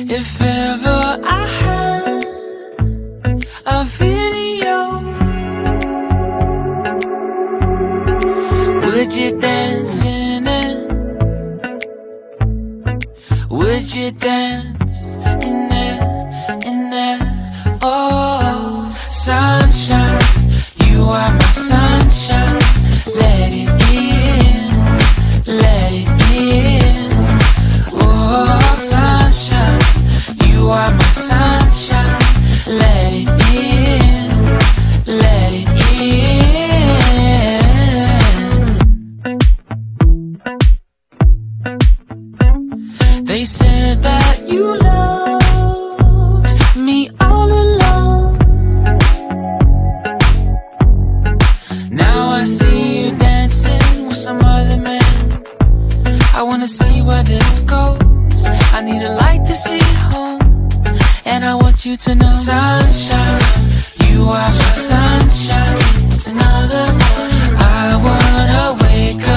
If ever I had a video, would you dance in it? Would you dance in it, in it? Oh, sunshine, you are my sunshine. Let it in, let it in. Oh, sunshine, you are my sunshine. Let it in, let it in. They said that you loved me all along. Now I see you dancing with some other man. I wanna see where this goes. I need a light to see home, and I want you to know, sunshine, you are my sunshine. It's another one. I wanna wake up